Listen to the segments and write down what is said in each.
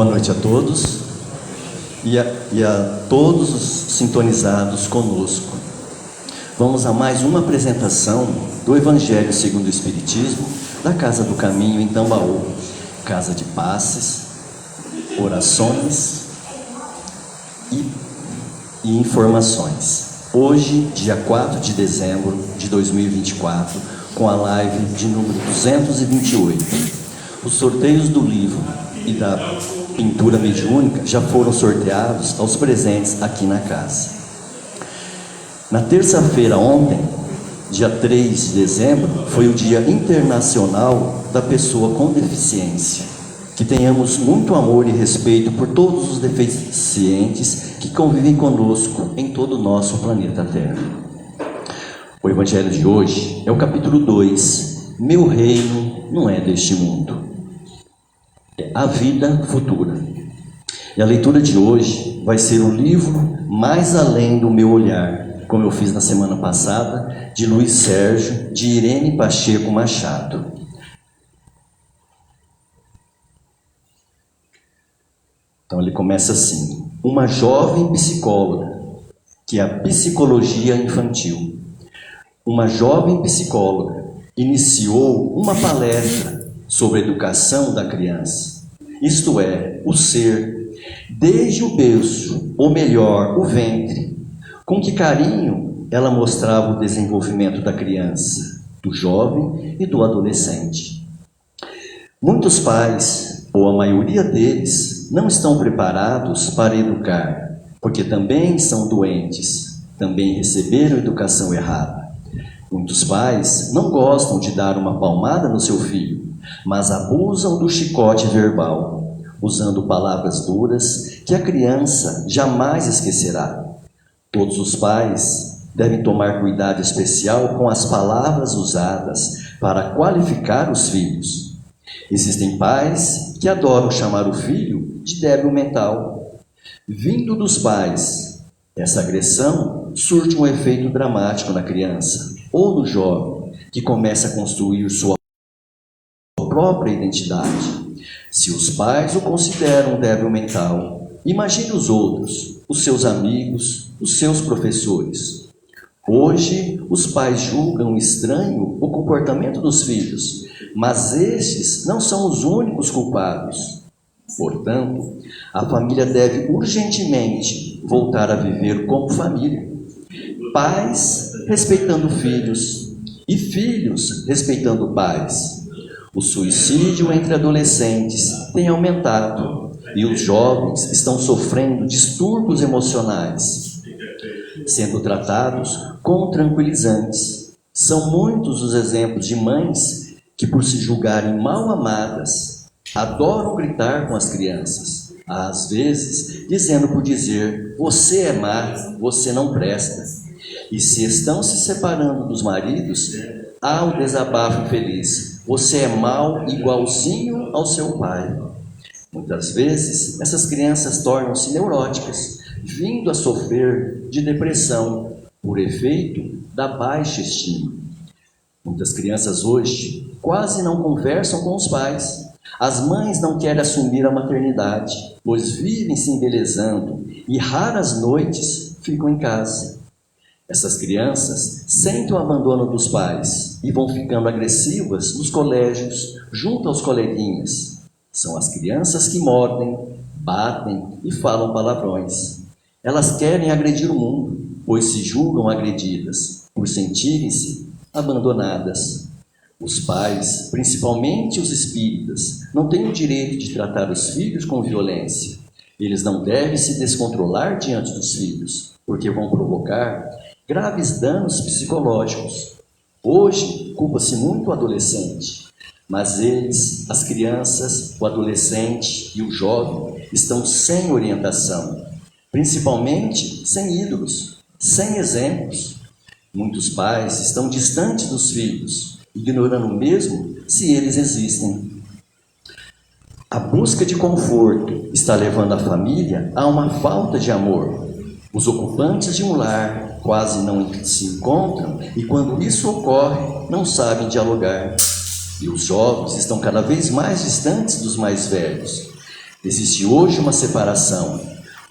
Boa noite a todos e a todos os sintonizados conosco. Vamos a mais uma apresentação do Evangelho segundo o Espiritismo da Casa do Caminho em Tambaú, casa de passes, orações e informações. Hoje, dia 4 de dezembro de 2024, com a live de número 228. Os sorteios do livro e da pintura mediúnica já foram sorteados aos presentes aqui na casa. Na terça-feira ontem, dia 3 de dezembro, foi o Dia Internacional da Pessoa com Deficiência. Que tenhamos muito amor e respeito por todos os deficientes que convivem conosco em todo o nosso planeta Terra. O Evangelho de hoje é o capítulo 2, Meu Reino não é deste mundo. A vida futura. E a leitura de hoje vai ser o livro Mais Além do Meu Olhar, como eu fiz na semana passada, de Luiz Sérgio, de Irene Pacheco Machado. Então ele começa assim: uma jovem psicóloga, que é a psicologia infantil. Uma jovem psicóloga iniciou uma palestra sobre a educação da criança, isto é, o ser, desde o berço, ou melhor, o ventre. Com que carinho ela mostrava o desenvolvimento da criança, do jovem e do adolescente. Muitos pais, ou a maioria deles, não estão preparados para educar, porque também são doentes, também receberam educação errada. Muitos pais não gostam de dar uma palmada no seu filho, mas abusam do chicote verbal, usando palavras duras que a criança jamais esquecerá. Todos os pais devem tomar cuidado especial com as palavras usadas para qualificar os filhos. Existem pais que adoram chamar o filho de débil mental. Vindo dos pais, essa agressão surte um efeito dramático na criança ou no jovem, que começa a construir sua própria identidade. Se os pais o consideram débil mental, imagine os outros, os seus amigos, os seus professores. Hoje, os pais julgam estranho o comportamento dos filhos, mas estes não são os únicos culpados. Portanto, a família deve urgentemente voltar a viver como família. Pais respeitando filhos e filhos respeitando pais. O suicídio entre adolescentes tem aumentado e os jovens estão sofrendo distúrbios emocionais, sendo tratados com tranquilizantes. São muitos os exemplos de mães que, por se julgarem mal amadas, adoram gritar com as crianças, às vezes dizendo por dizer: você é má, você não presta. E se estão se separando dos maridos, há o desabafo infeliz: você é mau igualzinho ao seu pai. Muitas vezes, essas crianças tornam-se neuróticas, vindo a sofrer de depressão por efeito da baixa estima. Muitas crianças hoje quase não conversam com os pais. As mães não querem assumir a maternidade, pois vivem se embelezando e raras noites ficam em casa. Essas crianças sentem o abandono dos pais e vão ficando agressivas nos colégios, junto aos coleguinhas. São as crianças que mordem, batem e falam palavrões. Elas querem agredir o mundo, pois se julgam agredidas, por sentirem-se abandonadas. Os pais, principalmente os espíritas, não têm o direito de tratar os filhos com violência. Eles não devem se descontrolar diante dos filhos, porque vão provocar graves danos psicológicos. Hoje, culpa-se muito o adolescente, mas eles, as crianças, o adolescente e o jovem, estão sem orientação, principalmente sem ídolos, sem exemplos. Muitos pais estão distantes dos filhos, ignorando mesmo se eles existem. A busca de conforto está levando a família a uma falta de amor. Os ocupantes de um lar quase não se encontram e, quando isso ocorre, não sabem dialogar. E os jovens estão cada vez mais distantes dos mais velhos. Existe hoje uma separação.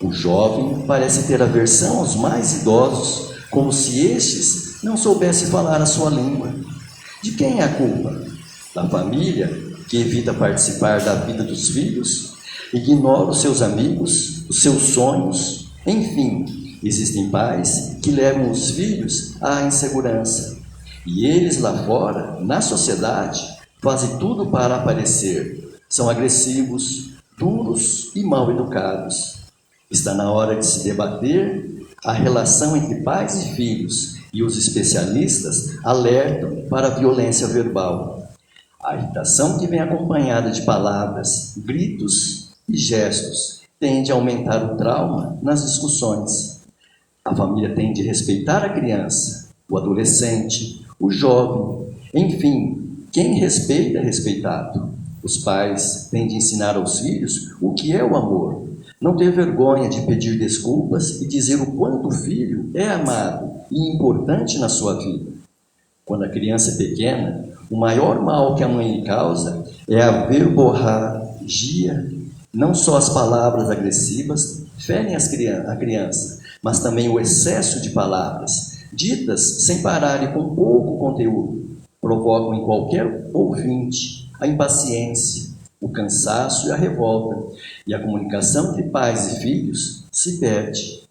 O jovem parece ter aversão aos mais idosos, como se estes não soubessem falar a sua língua. De quem é a culpa? Da família, que evita participar da vida dos filhos, ignora os seus amigos, os seus sonhos. Enfim, existem pais que levam os filhos à insegurança. E eles lá fora, na sociedade, fazem tudo para aparecer. São agressivos, duros e mal educados. Está na hora de se debater a relação entre pais e filhos, e os especialistas alertam para a violência verbal. A irritação que vem acompanhada de palavras, gritos e gestos tende a aumentar o trauma nas discussões. A família tem de respeitar a criança, o adolescente, o jovem, enfim, quem respeita é respeitado. Os pais têm de ensinar aos filhos o que é o amor. Não ter vergonha de pedir desculpas e dizer o quanto o filho é amado e importante na sua vida. Quando a criança é pequena, o maior mal que a mãe lhe causa é a verborragia. Não só as palavras agressivas ferem a criança, mas também o excesso de palavras, ditas sem parar e com pouco conteúdo, provocam em qualquer ouvinte a impaciência, o cansaço e a revolta, e a comunicação entre pais e filhos se perde.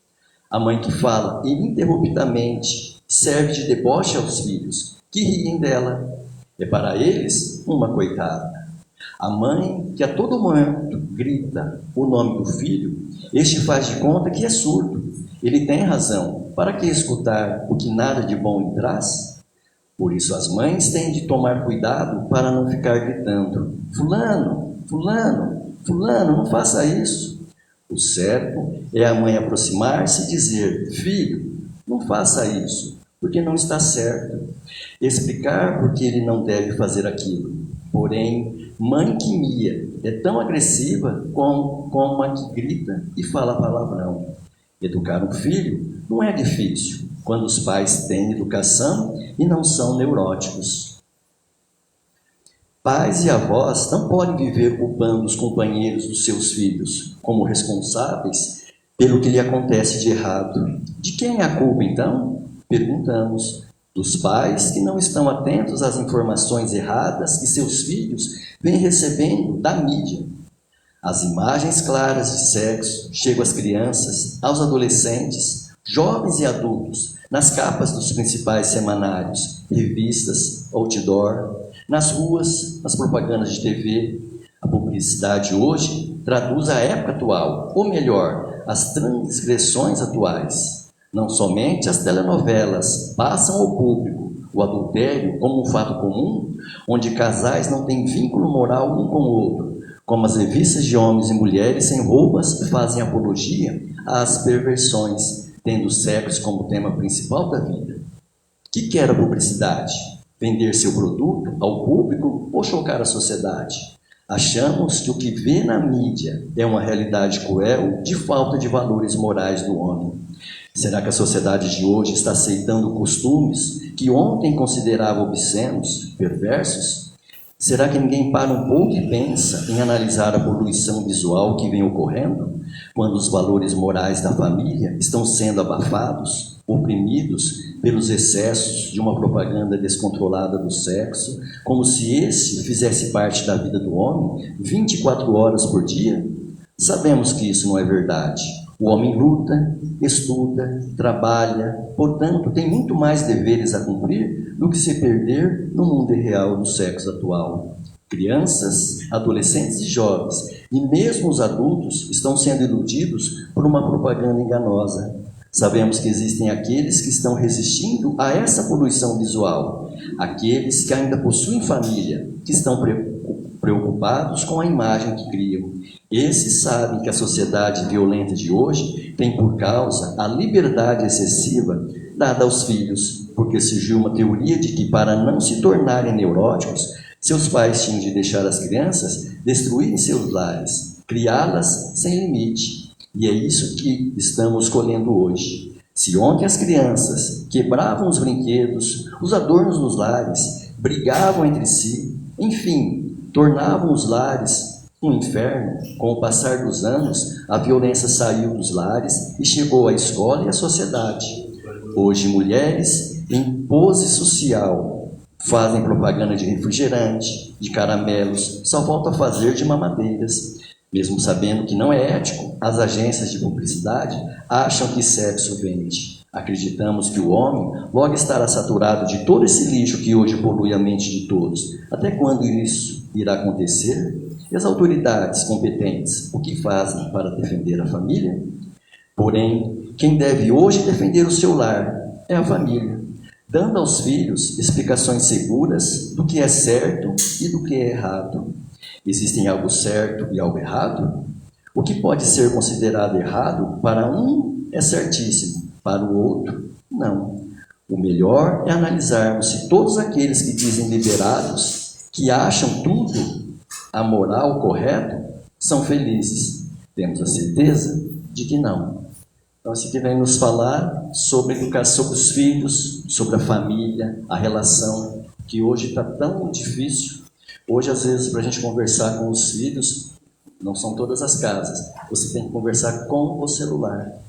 A mãe que fala ininterruptamente serve de deboche aos filhos, que riem dela. É para eles uma coitada. A mãe que a todo momento grita o nome do filho, este faz de conta que é surdo. Ele tem razão. Para que escutar o que nada de bom lhe traz? Por isso as mães têm de tomar cuidado para não ficar gritando: fulano, fulano, fulano, não faça isso. O certo é a mãe aproximar-se e dizer: filho, não faça isso, porque não está certo. Explicar por que ele não deve fazer aquilo. Porém, mãe que mia é tão agressiva como a que grita e fala palavrão. Educar um filho não é difícil, quando os pais têm educação e não são neuróticos. Pais e avós não podem viver culpando os companheiros dos seus filhos como responsáveis pelo que lhe acontece de errado. De quem é a culpa, então? Perguntamos. Dos pais que não estão atentos às informações erradas que seus filhos vêm recebendo da mídia. As imagens claras de sexo chegam às crianças, aos adolescentes, jovens e adultos, nas capas dos principais semanários, revistas, outdoor, nas ruas, nas propagandas de TV. A publicidade hoje traduz a época atual, ou melhor, as transgressões atuais. Não somente as telenovelas passam ao público o adultério como um fato comum, onde casais não têm vínculo moral um com o outro, como as revistas de homens e mulheres sem roupas fazem apologia às perversões, tendo o sexo como tema principal da vida. O que quer a publicidade? Vender seu produto ao público ou chocar a sociedade? Achamos que o que vê na mídia é uma realidade cruel de falta de valores morais do homem. Será que a sociedade de hoje está aceitando costumes que ontem considerava obscenos, perversos? Será que ninguém para um pouco e pensa em analisar a poluição visual que vem ocorrendo, quando os valores morais da família estão sendo abafados, oprimidos pelos excessos de uma propaganda descontrolada do sexo, como se esse fizesse parte da vida do homem 24 horas por dia? Sabemos que isso não é verdade. O homem luta, estuda, trabalha, portanto, tem muito mais deveres a cumprir do que se perder no mundo irreal do sexo atual. Crianças, adolescentes e jovens, e mesmo os adultos, estão sendo iludidos por uma propaganda enganosa. Sabemos que existem aqueles que estão resistindo a essa poluição visual, aqueles que ainda possuem família, que estão preocupados com a imagem que criam. Esses sabem que a sociedade violenta de hoje tem por causa a liberdade excessiva dada aos filhos, porque surgiu uma teoria de que, para não se tornarem neuróticos, seus pais tinham de deixar as crianças destruírem seus lares, criá-las sem limite. E é isso que estamos colhendo hoje. Se ontem as crianças quebravam os brinquedos, os adornos nos lares, brigavam entre si, enfim, tornavam os lares No inferno, com o passar dos anos, a violência saiu dos lares e chegou à escola e à sociedade. Hoje, mulheres, em pose social, fazem propaganda de refrigerante, de caramelos, só falta fazer de mamadeiras. Mesmo sabendo que não é ético, as agências de publicidade acham que sexo vende. Acreditamos que o homem logo estará saturado de todo esse lixo que hoje polui a mente de todos. Até quando isso irá acontecer? E as autoridades competentes, o que fazem para defender a família? Porém, quem deve hoje defender o seu lar é a família, dando aos filhos explicações seguras do que é certo e do que é errado. Existem algo certo e algo errado? O que pode ser considerado errado para um é certíssimo, para o outro, não. O melhor é analisarmos se todos aqueles que dizem liberados, que acham tudo amoral, correto, são felizes. Temos a certeza de que não. Então, esse aqui vem nos falar sobre educação sobre os filhos, sobre a família, a relação, que hoje está tão difícil. Hoje, às vezes, para a gente conversar com os filhos, não são todas as casas, você tem que conversar com o celular.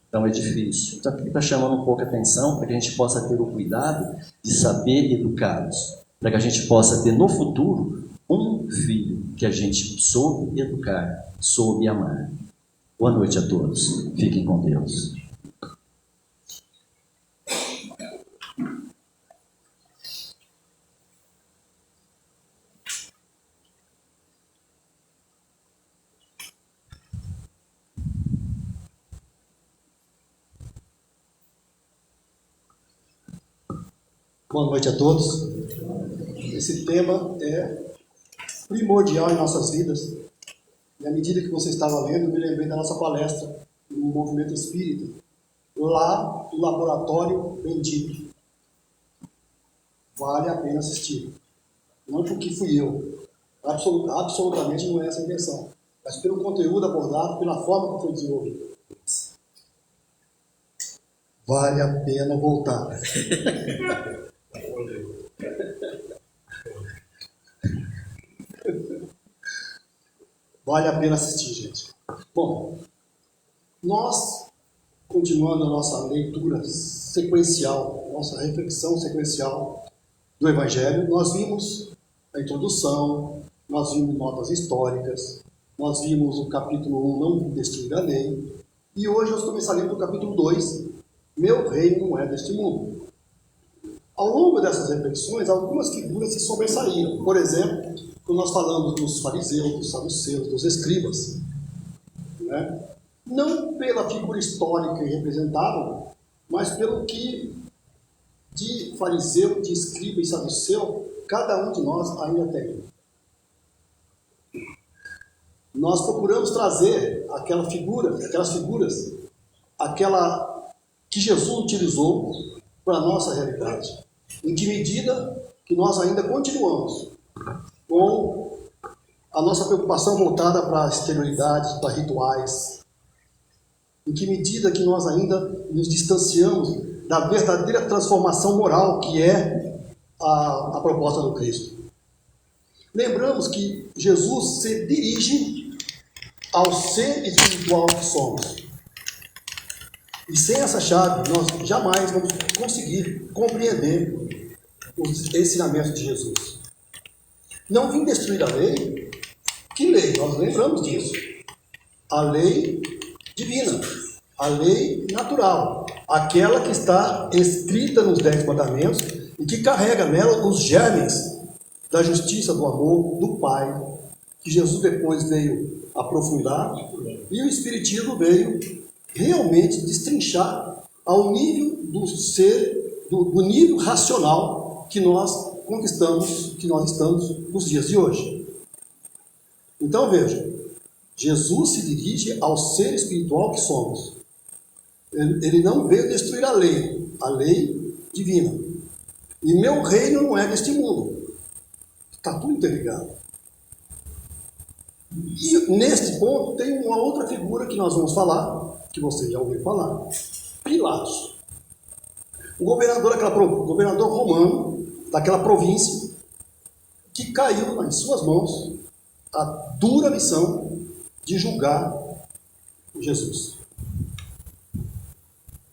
Então, é difícil. Então, aqui está chamando um pouco a atenção para que a gente possa ter o cuidado de saber educá-los, para que a gente possa ter no futuro um filho que a gente soube educar, soube amar. Boa noite a todos. Fiquem com Deus. Boa noite a todos. Esse tema é primordial em nossas vidas. E à medida que você estava lendo, eu me lembrei da nossa palestra no Movimento Espírita, lá no Laboratório Bendito. Vale a pena assistir. Não porque fui eu. Absolutamente não é essa a intenção. Mas pelo conteúdo abordado, pela forma que foi desenvolvido. Vale a pena voltar. Vale a pena assistir, gente. Bom, nós, continuando a nossa leitura sequencial, nossa reflexão sequencial do Evangelho, nós vimos a introdução, nós vimos notas históricas, nós vimos o capítulo 1, não vim destruir a lei, e hoje nós começaremos do capítulo 2, meu reino não é deste mundo. Ao longo dessas reflexões, algumas figuras se sobressaíram. Por exemplo, quando nós falamos dos fariseus, dos saduceus, dos escribas, né? Não pela figura histórica que representavam, mas pelo que de fariseu, de escriba e saduceu, cada um de nós ainda tem. Nós procuramos trazer aquelas figuras, aquela que Jesus utilizou para a nossa realidade. Em que medida que nós ainda continuamos com a nossa preocupação voltada para a exterioridade, para rituais. Em que medida que nós ainda nos distanciamos da verdadeira transformação moral que é a proposta do Cristo. Lembramos que Jesus se dirige ao ser espiritual que somos. E sem essa chave, nós jamais vamos conseguir compreender os ensinamentos de Jesus. Não vim destruir a lei. Que lei? Nós lembramos disso. A lei divina, a lei natural, aquela que está escrita nos 10 mandamentos e que carrega nela os germes da justiça, do amor do Pai, que Jesus depois veio aprofundar, e o Espiritismo veio realmente destrinchar ao nível do ser, do nível racional que nós conquistamos, que nós estamos nos dias de hoje. Então veja, Jesus se dirige ao ser espiritual que somos. Ele não veio destruir a lei divina. E meu reino não é deste mundo. Está tudo interligado. E neste ponto tem uma outra figura que nós vamos falar, que você já ouviu falar, Pilatos. O governador romano daquela província que caiu em suas mãos a dura missão de julgar Jesus.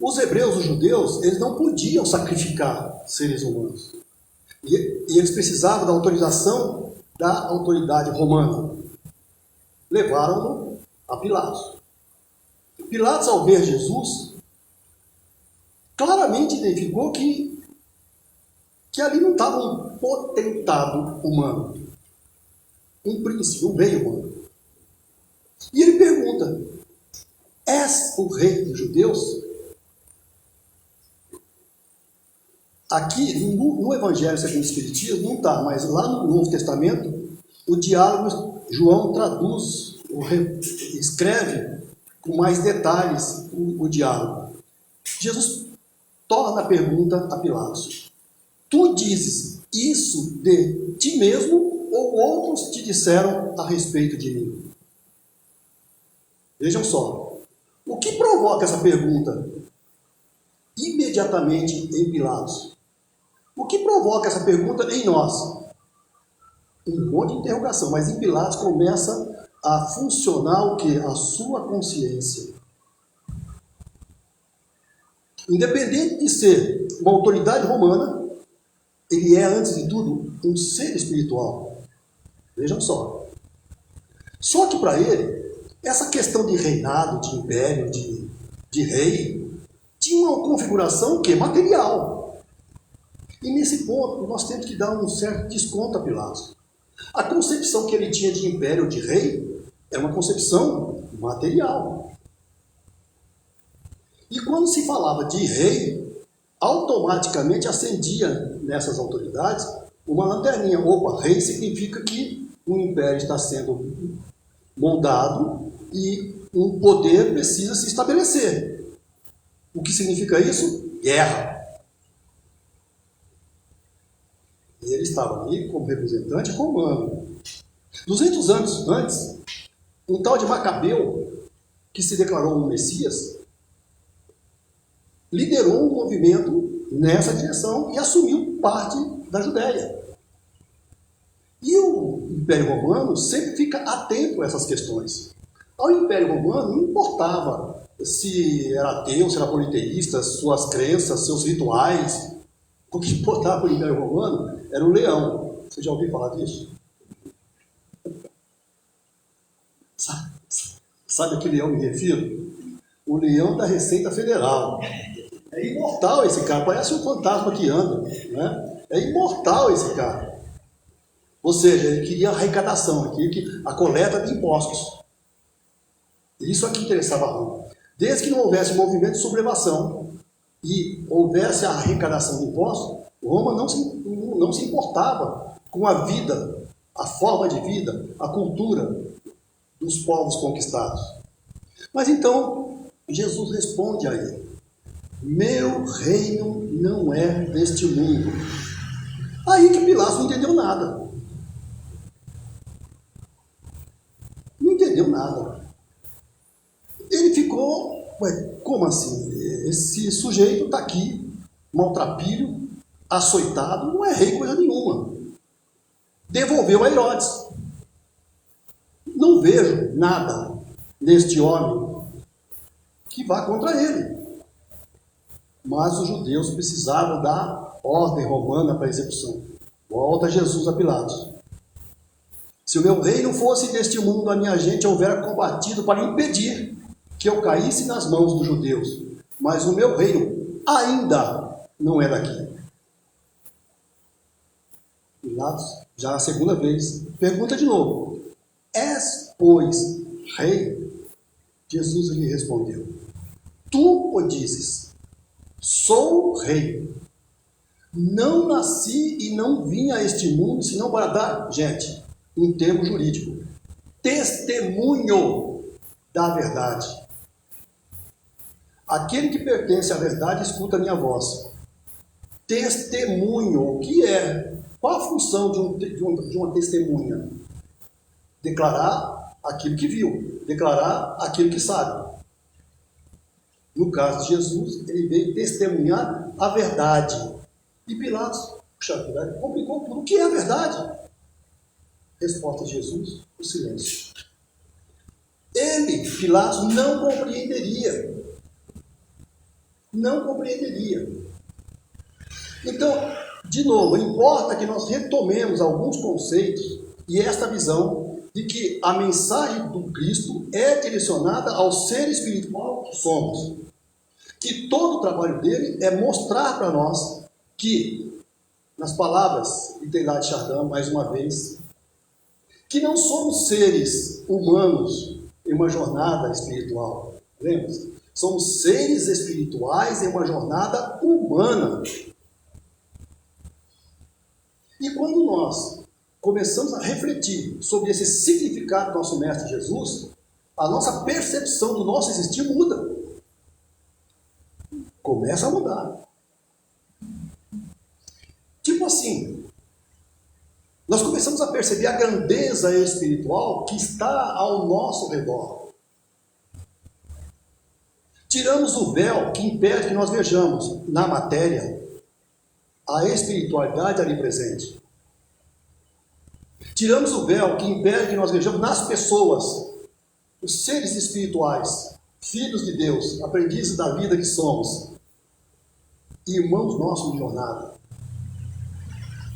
Os hebreus, os judeus, eles não podiam sacrificar seres humanos. E eles precisavam da autorização da autoridade romana. Levaram-no a Pilatos. Pilatos, ao ver Jesus, claramente identificou que ali não estava um potentado humano, um príncipe, um rei humano. E ele pergunta: és o rei dos judeus? Aqui, no Evangelho segundo o Espiritismo, não está, mas lá no Novo Testamento, o diálogo, João traduz, escreve com mais detalhes o diálogo. Jesus torna a pergunta a Pilatos: tu dizes isso de ti mesmo ou outros te disseram a respeito de mim? Vejam só, o que provoca essa pergunta imediatamente em Pilatos? O que provoca essa pergunta em nós? Um monte de interrogação, mas em Pilatos começa a funcionar o quê? A sua consciência. Independente de ser uma autoridade romana, ele é, antes de tudo, um ser espiritual. Vejam só. Só que para ele, essa questão de reinado, de império, de rei, tinha uma configuração o quê? Material. E nesse ponto, nós temos que dar um certo desconto a Pilatos. A concepção que ele tinha de império, de rei, é uma concepção material. E quando se falava de rei, automaticamente acendia nessas autoridades uma lanterninha. Opa, rei significa que o império está sendo moldado e um poder precisa se estabelecer. O que significa isso? Guerra. E ele estava ali como representante romano. 200 anos antes, um tal de Macabeu, que se declarou um Messias, liderou um movimento nessa direção e assumiu parte da Judéia. E o Império Romano sempre fica atento a essas questões. Ao Império Romano não importava se era ateu, se era politeísta, suas crenças, seus rituais. O que importava para o Império Romano era o leão. Você já ouviu falar disso? Sabe a que leão me refiro? O leão da Receita Federal. É imortal esse cara, parece um fantasma que anda, né? É imortal esse cara. Ou seja, ele queria a arrecadação, ele queria a coleta de impostos. Isso aqui interessava a Roma. Desde que não houvesse movimento de sublevação e houvesse a arrecadação de impostos, Roma não se importava com a vida, a forma de vida, a cultura dos povos conquistados. Mas então, Jesus responde a ele: meu reino não é deste mundo. Aí que Pilatos não entendeu nada. Não entendeu nada. Ele ficou, como assim? Esse sujeito está aqui, maltrapilho, açoitado, não é rei coisa nenhuma. Devolveu a Herodes. Não vejo nada neste homem que vá contra ele. Mas os judeus precisavam da ordem romana para a execução. Volta Jesus a Pilatos. Se o meu reino fosse deste mundo, a minha gente houvera combatido para impedir que eu caísse nas mãos dos judeus. Mas o meu reino ainda não é daqui. Pilatos, já a segunda vez, pergunta de novo: és, pois, rei? Jesus lhe respondeu: tu o dizes. Sou rei. Não nasci e não vim a este mundo senão para dar, gente, um termo jurídico, testemunho da verdade. Aquele que pertence à verdade escuta a minha voz. Testemunho, o que é? Qual a função de uma testemunha? Declarar aquilo que viu, declarar aquilo que sabe. No caso de Jesus, ele veio testemunhar a verdade. E Pilatos, puxa vida, complicou tudo. O que é a verdade? Resposta de Jesus: o silêncio. Ele, Pilatos, não compreenderia. Não compreenderia. Então, de novo, importa que nós retomemos alguns conceitos e esta visão de que a mensagem do Cristo é direcionada ao ser espiritual que somos. Que todo o trabalho dele é mostrar para nós que, nas palavras de Teilhard de Chardin, mais uma vez, que não somos seres humanos em uma jornada espiritual. Lembra-se? Somos seres espirituais em uma jornada humana. E quando nós começamos a refletir sobre esse significado do nosso Mestre Jesus, a nossa percepção do nosso existir muda. Começa a mudar. Tipo assim, nós começamos a perceber a grandeza espiritual que está ao nosso redor. Tiramos o véu que impede que nós vejamos na matéria a espiritualidade ali presente. Tiramos o véu que impede que nós vejamos nas pessoas, os seres espirituais, filhos de Deus, aprendizes da vida que somos, irmãos nossos de jornada.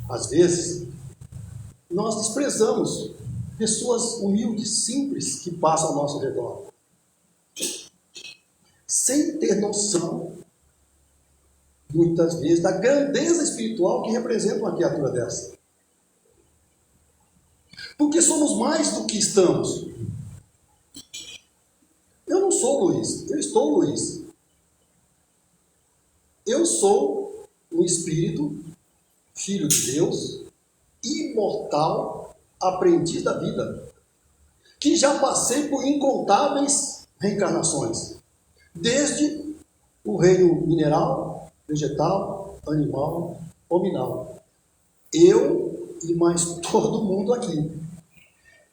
Às vezes, nós desprezamos pessoas humildes, simples, que passam ao nosso redor, sem ter noção, muitas vezes, da grandeza espiritual que representa uma criatura dessa. Porque somos mais do que estamos. Eu não sou Luiz, eu estou Luiz. Eu sou um espírito, filho de Deus, imortal, aprendiz da vida, que já passei por incontáveis reencarnações, desde o reino mineral, vegetal, animal, hominal. Eu e mais todo mundo aqui,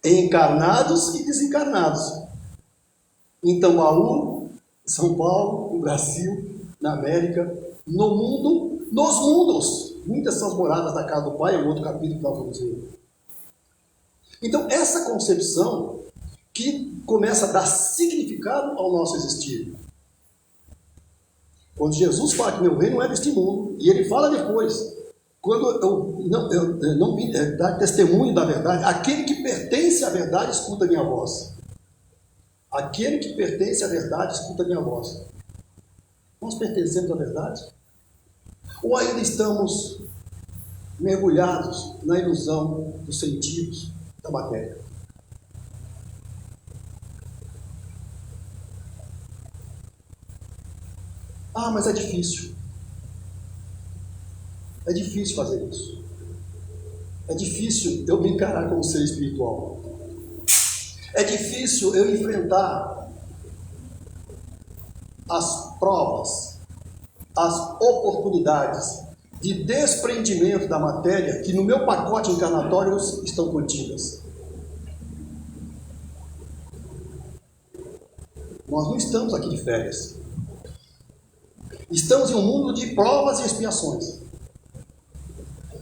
encarnados e desencarnados, em Tambaú, São Paulo, no Brasil, na América, no mundo, nos mundos. Muitas são as moradas da casa do Pai, é um outro capítulo que nós vamos ver. Então, essa concepção que começa a dar significado ao nosso existir. Quando Jesus fala que meu reino não é deste mundo, e ele fala depois, quando eu não vim dar testemunho da verdade, aquele que pertence à verdade escuta a minha voz. Aquele que pertence à verdade escuta a minha voz. Nós pertencemos à verdade? Ou ainda estamos mergulhados na ilusão dos sentidos da matéria? Ah, mas é difícil. É difícil fazer isso. É difícil eu me encarar como ser espiritual. É difícil eu enfrentar as provas, as oportunidades de desprendimento da matéria que no meu pacote encarnatório estão contidas. Nós não estamos aqui de férias. Estamos em um mundo de provas e expiações.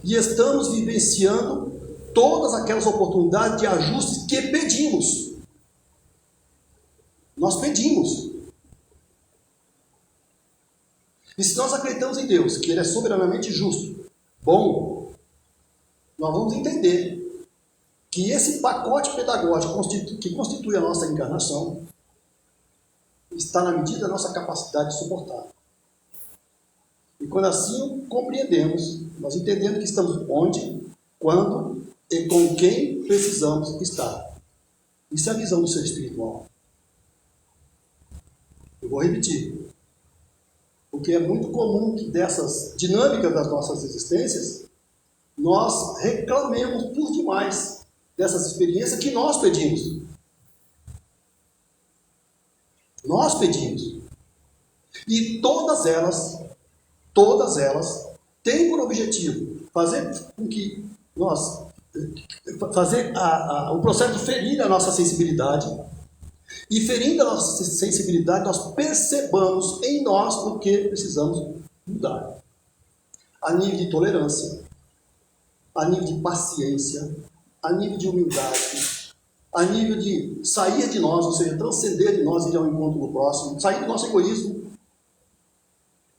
E estamos vivenciando todas aquelas oportunidades de ajustes que pedimos. Nós pedimos. E se nós acreditamos em Deus, que Ele é soberanamente justo, bom, nós vamos entender que esse pacote pedagógico que constitui a nossa encarnação está na medida da nossa capacidade de suportar. E quando assim compreendemos, nós entendemos que estamos onde, quando e com quem precisamos estar. Isso é a visão do ser espiritual. Eu vou repetir. Porque é muito comum que dessas dinâmicas das nossas existências, nós reclamemos por demais dessas experiências que nós pedimos. Nós pedimos. E todas elas têm por objetivo fazer com que nós fazer o processo de ferir a nossa sensibilidade, e ferindo a nossa sensibilidade, nós percebamos em nós o que precisamos mudar. A nível de tolerância, a nível de paciência, a nível de humildade, a nível de sair de nós, ou seja, transcender de nós e ir ao encontro do próximo, sair do nosso egoísmo,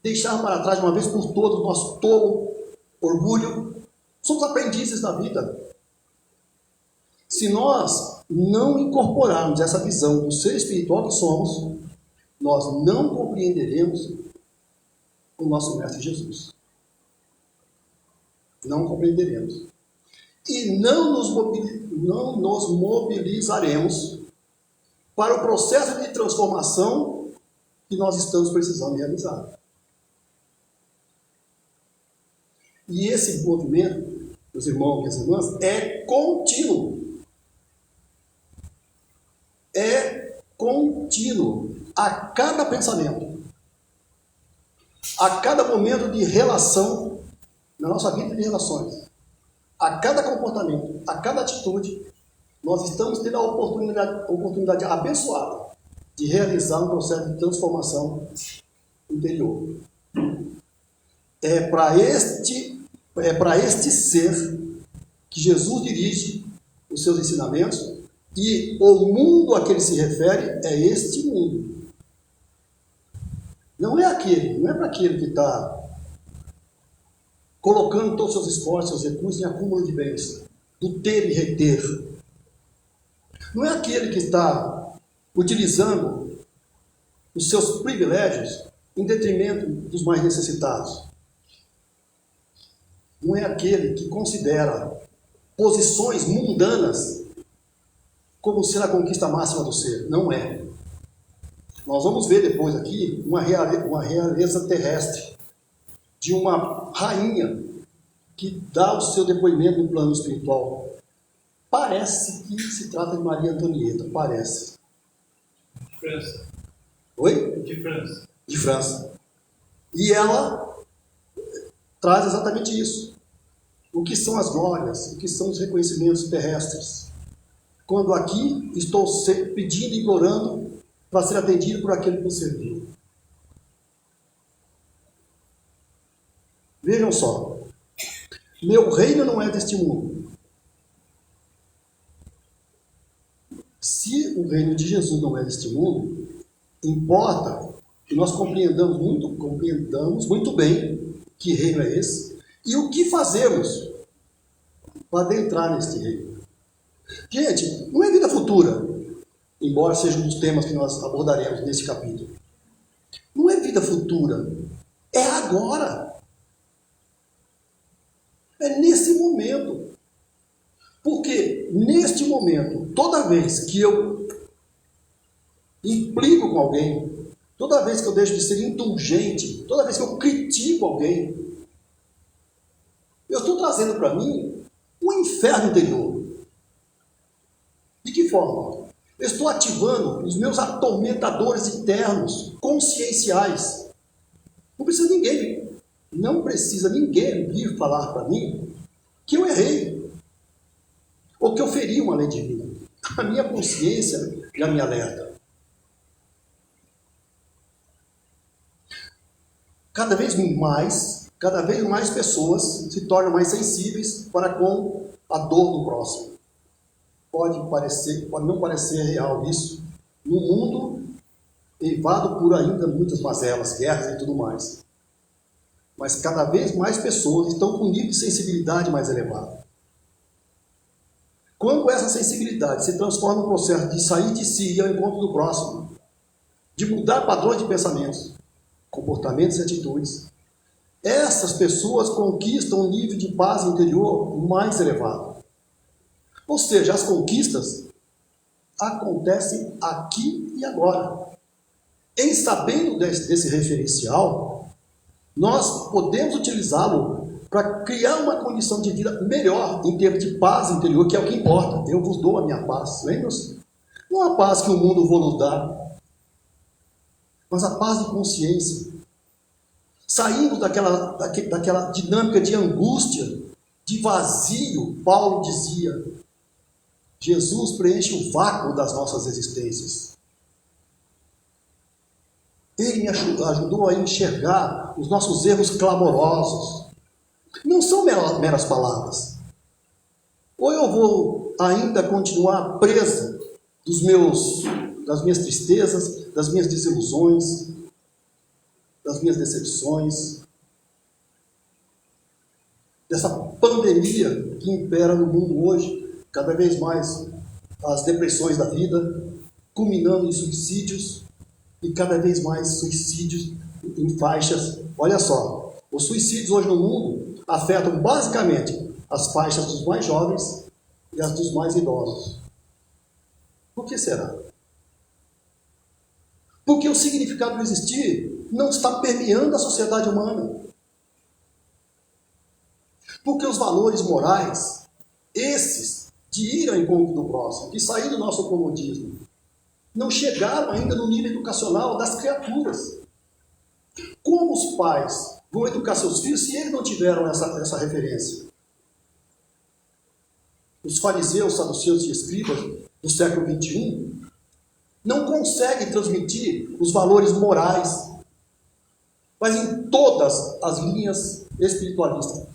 deixar para trás de uma vez por todas o nosso tolo orgulho. Somos aprendizes da vida. Se nós não incorporarmos essa visão do ser espiritual que somos, nós não compreenderemos o nosso Mestre Jesus. Não compreenderemos. E não nos mobilizaremos para o processo de transformação que nós estamos precisando realizar. E esse movimento, meus irmãos e minhas irmãs, é contínuo. É contínuo. A cada pensamento, a cada momento de relação, na nossa vida de relações, a cada comportamento, a cada atitude, nós estamos tendo a oportunidade abençoada de realizar um processo de transformação interior. É para este ser que Jesus dirige os seus ensinamentos, e o mundo a que ele se refere é este mundo. Não é para aquele que está colocando todos os seus esforços, seus recursos em acúmulo de bens, do ter e reter. Não é aquele que está utilizando os seus privilégios em detrimento dos mais necessitados. Não é aquele que considera posições mundanas como ser a conquista máxima do ser. Não é. Nós vamos ver depois aqui uma realeza terrestre de uma rainha que dá o seu depoimento no plano espiritual. Parece que se trata de Maria Antonieta, parece. De França. Oi? De França. De França. E ela traz exatamente isso. O que são as glórias, o que são os reconhecimentos terrestres. Quando aqui estou pedindo e implorando para ser atendido por aquele que me serviu. Vejam só. Meu reino não é deste mundo. Se o reino de Jesus não é deste mundo, importa que nós compreendamos muito bem que reino é esse e o que fazemos para adentrar neste reino. Gente, não é vida futura, embora seja um dos temas que nós abordaremos neste capítulo. Não é vida futura, é agora. É nesse momento. Porque neste momento, toda vez que eu implico com alguém, toda vez que eu deixo de ser indulgente, toda vez que eu critico alguém, eu estou trazendo para mim um inferno interior. De que forma? Eu estou ativando os meus atormentadores internos, conscienciais. Não precisa ninguém vir falar para mim que eu errei, ou que eu feri uma lei divina. A minha consciência já me alerta. Cada vez mais pessoas se tornam mais sensíveis para com a dor do próximo. Pode não parecer real isso, no mundo eivado por ainda muitas mazelas, guerras e tudo mais. Mas cada vez mais pessoas estão com um nível de sensibilidade mais elevado. Quando essa sensibilidade se transforma no processo de sair de si e ao encontro do próximo, de mudar padrões de pensamentos, comportamentos e atitudes, essas pessoas conquistam um nível de paz interior mais elevado. Ou seja, as conquistas acontecem aqui e agora. Em sabendo desse referencial, nós podemos utilizá-lo para criar uma condição de vida melhor em termos de paz interior, que é o que importa. Eu vos dou a minha paz, lembra-se? Não a paz que o mundo vou nos dar, mas a paz de consciência. Saindo daquela dinâmica de angústia, de vazio, Paulo dizia, Jesus preenche o vácuo das nossas existências. Ele me ajudou a enxergar os nossos erros clamorosos. Não são meras palavras. Ou eu vou ainda continuar preso das minhas tristezas, das minhas desilusões, das minhas decepções, dessa pandemia que impera no mundo hoje, cada vez mais as depressões da vida, culminando em suicídios e cada vez mais suicídios em faixas. Olha só, os suicídios hoje no mundo afetam basicamente as faixas dos mais jovens e as dos mais idosos. Por que será? Porque o significado do existir não está permeando a sociedade humana. Porque os valores morais, esses de ir ao encontro do próximo, de sair do nosso comodismo, não chegaram ainda no nível educacional das criaturas. Como os pais vão educar seus filhos se eles não tiveram essa referência? Os fariseus, saduceus e escribas do século XXI não conseguem transmitir os valores morais, mas em todas as linhas espiritualistas,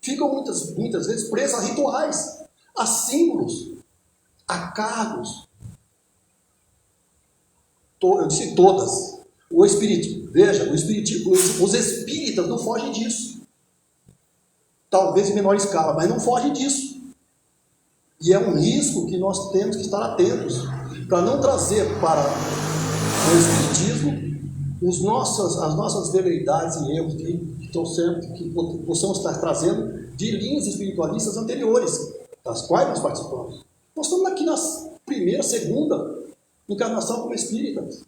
ficam muitas vezes presas a rituais, a símbolos, a cargos. Eu disse todas. Os espíritas não fogem disso. Talvez em menor escala, mas não fogem disso. E é um risco que nós temos que estar atentos, para não trazer para o espiritismo as nossas veleidades e erros que possamos estar trazendo de linhas espiritualistas anteriores, das quais nós participamos. Nós estamos aqui na primeira, segunda encarnação como espíritas.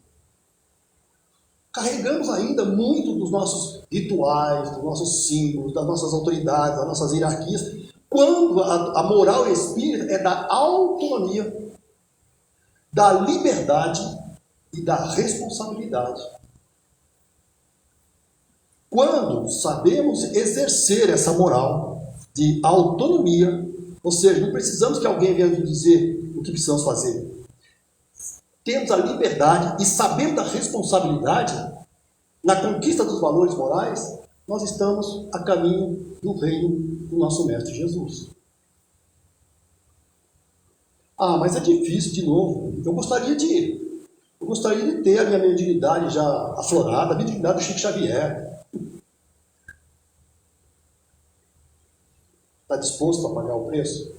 Carregamos ainda muito dos nossos rituais, dos nossos símbolos, das nossas autoridades, das nossas hierarquias, quando a moral espírita é da autonomia, da liberdade e da responsabilidade. Quando sabemos exercer essa moral de autonomia, ou seja, não precisamos que alguém venha nos dizer o que precisamos fazer. Temos a liberdade e sabendo da responsabilidade na conquista dos valores morais, nós estamos a caminho do reino do nosso Mestre Jesus. Ah, mas é difícil de novo. Eu gostaria de ter a minha mediunidade já aflorada, a mediunidade do Chico Xavier. Está disposto a pagar o preço?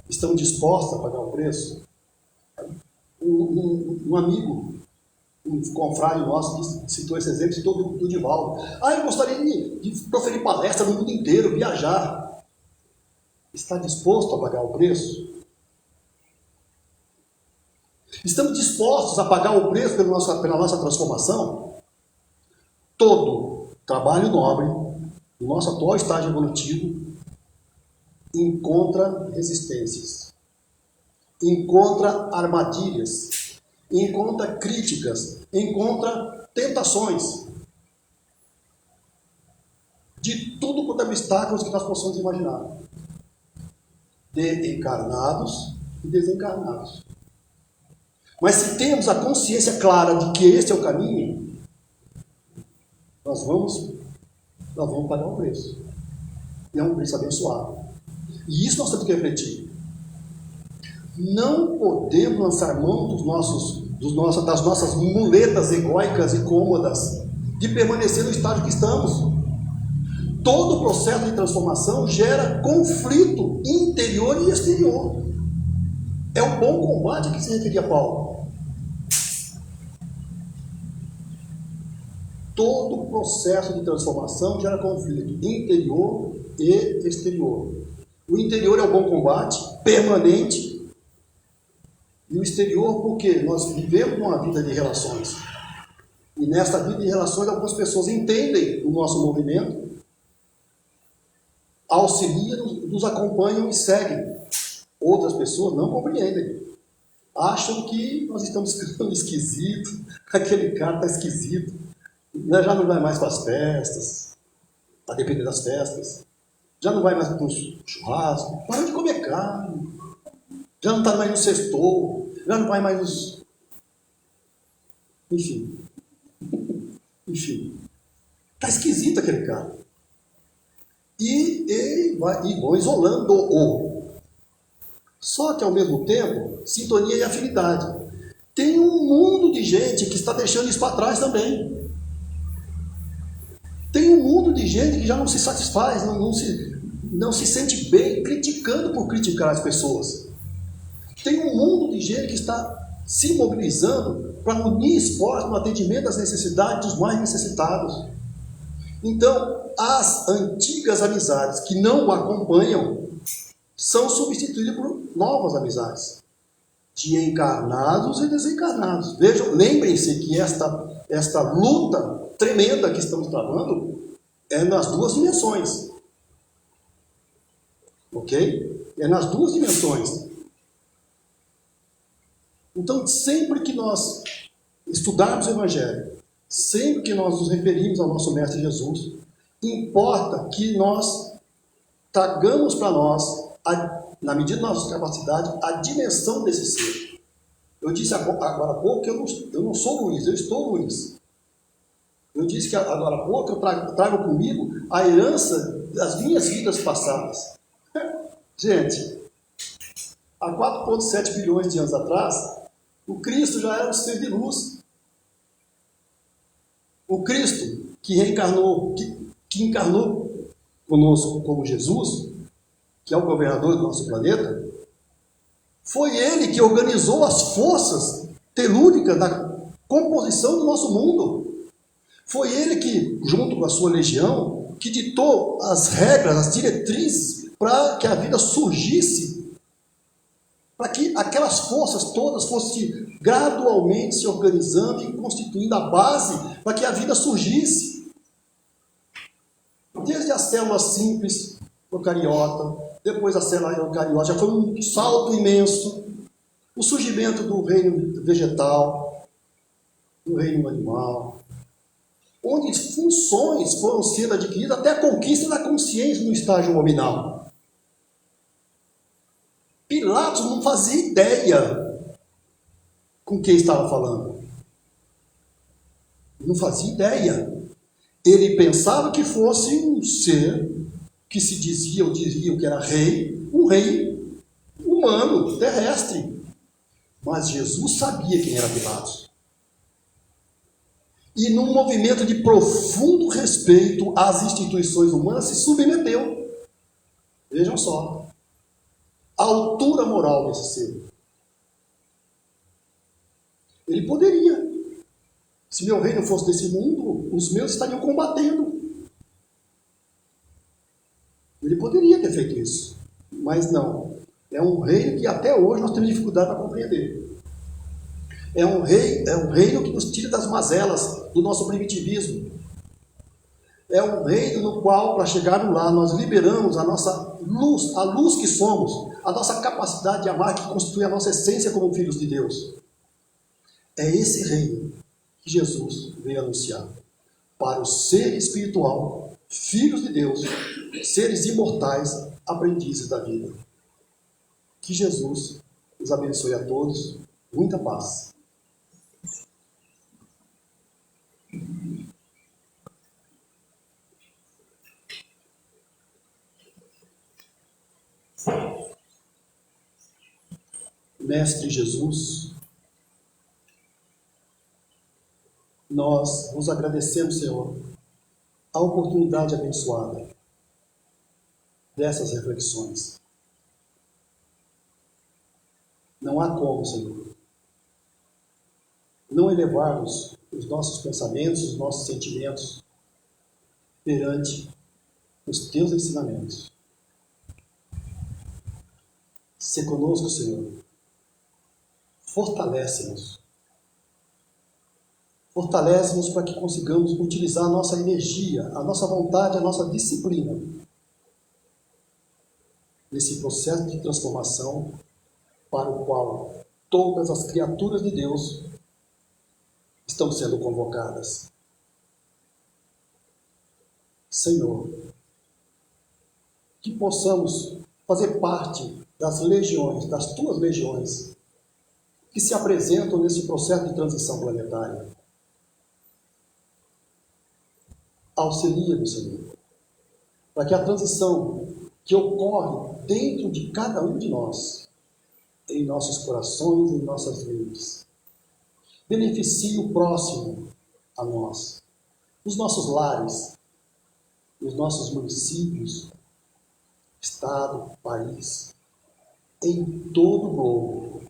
Estão dispostos a pagar o preço? Um amigo, um confrade nosso, citou esse exemplo, citou do Divaldo. Eu gostaria de proferir palestra no mundo inteiro, viajar. Está disposto a pagar o preço? Estamos dispostos a pagar o preço pela nossa transformação? Todo trabalho nobre, no nosso atual estágio evolutivo, encontra resistências, encontra armadilhas, encontra críticas, encontra tentações de tudo quanto é obstáculos que nós possamos imaginar, de encarnados e desencarnados. Mas se temos a consciência clara de que este é o caminho, nós vamos pagar o preço. E é um preço abençoado. E isso nós temos que refletir. Não podemos lançar mão das nossas muletas egóicas e cômodas de permanecer no estágio que estamos. Todo o processo de transformação gera conflito interior e exterior. É o bom combate a que se referia Paulo. Todo o processo de transformação gera conflito interior e exterior. O interior é o bom combate, permanente, e o exterior porque nós vivemos uma vida de relações. E nesta vida de relações, algumas pessoas entendem o nosso movimento, auxiliam, nos acompanham e seguem. Outras pessoas não compreendem. Acham que nós estamos ficando esquisitos, aquele cara está esquisito, já não vai mais para as festas, a depender das festas, já não vai mais para o churrasco, para de comer carne, já não está mais no sextou, já não vai mais nos... Enfim. Está esquisito aquele cara. E vão isolando-o. Só que, ao mesmo tempo, sintonia e afinidade. Tem um mundo de gente que está deixando isso para trás também. Tem um mundo de gente que já não se satisfaz, não se sente bem criticando por criticar as pessoas. Tem um mundo de gente que está se mobilizando para unir esforços no atendimento às necessidades dos mais necessitados. Então, as antigas amizades que não o acompanham são substituídas por novas amizades, de encarnados e desencarnados. Vejam, lembrem-se que esta luta tremenda que estamos travando é nas duas dimensões. Ok? É nas duas dimensões. Então, sempre que nós estudarmos o Evangelho, sempre que nós nos referimos ao nosso Mestre Jesus, importa que nós tragamos para nós, na medida da nossa capacidade, a dimensão desse ser. Eu disse agora há pouco que eu não sou Luiz, eu estou Luiz. Eu disse que agora há pouco eu trago comigo a herança das minhas vidas passadas. Gente, há 4,7 bilhões de anos atrás, o Cristo já era um ser de luz. O Cristo que reencarnou, que encarnou conosco como Jesus, que é o governador do nosso planeta, foi ele que organizou as forças telúricas da composição do nosso mundo. Foi ele que, junto com a sua legião, que ditou as regras, as diretrizes para que a vida surgisse, para que aquelas forças todas fossem gradualmente se organizando e constituindo a base para que a vida surgisse. Desde as células simples, procariota, depois a célula eucariota, já foi um salto imenso. O surgimento do reino vegetal, do reino animal, onde funções foram sendo adquiridas até a conquista da consciência no estágio nominal. Pilatos não fazia ideia com quem estava falando. Não fazia ideia. Ele pensava que fosse um ser que se dizia ou diriam que era rei, um rei humano, terrestre. Mas Jesus sabia quem era Pilatos. E num movimento de profundo respeito às instituições humanas, se submeteu. Vejam só. A altura moral desse ser. Ele poderia. Se meu reino fosse desse mundo, os meus estariam combatendo. Ele poderia ter feito isso. Mas não. É um reino que até hoje nós temos dificuldade para compreender. É um reino que nos tira das mazelas do nosso primitivismo. É um reino no qual, para chegarmos lá, nós liberamos a nossa luz, a luz que somos, a nossa capacidade de amar, que constitui a nossa essência como filhos de Deus. É esse reino que Jesus veio anunciar para o ser espiritual, filhos de Deus, seres imortais, aprendizes da vida. Que Jesus os abençoe a todos. Muita paz. Mestre Jesus, nós vos agradecemos, Senhor, a oportunidade abençoada dessas reflexões. Não há como, Senhor, não elevarmos os nossos pensamentos, os nossos sentimentos perante os teus ensinamentos. Se conosco, Senhor, fortalece-nos. Fortalece-nos para que consigamos utilizar a nossa energia, a nossa vontade, a nossa disciplina nesse processo de transformação para o qual todas as criaturas de Deus estão sendo convocadas. Senhor, que possamos fazer parte das legiões, das tuas legiões, que se apresentam nesse processo de transição planetária. Auxilia-nos, Senhor, para que a transição que ocorre dentro de cada um de nós, em nossos corações, em nossas mentes, beneficie o próximo a nós, nos nossos lares, nos nossos municípios, estado, país, em todo o globo.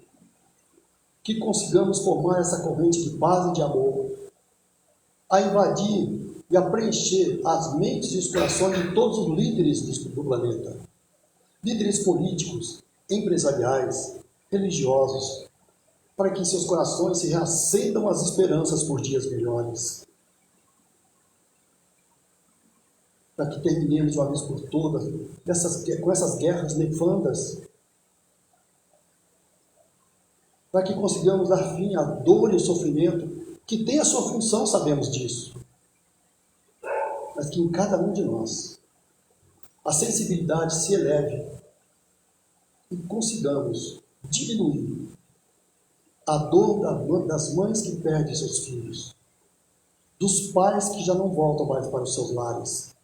Que consigamos formar essa corrente de paz e de amor, a invadir e a preencher as mentes e os corações de todos os líderes do planeta. Líderes políticos, empresariais, religiosos, para que em seus corações se reacendam as esperanças por dias melhores. Para que terminemos de uma vez por todas com essas guerras nefandas, para que consigamos dar fim à dor e ao sofrimento, que tem a sua função, sabemos disso, mas que em cada um de nós a sensibilidade se eleve e consigamos diminuir a dor das mães que perdem seus filhos, dos pais que já não voltam mais para os seus lares.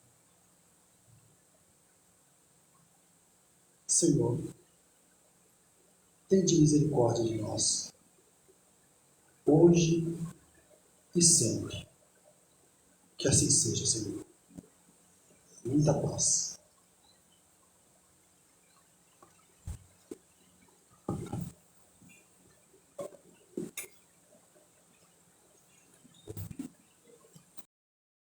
Senhor, tende misericórdia de nós, hoje e sempre. Que assim seja, Senhor. Muita paz.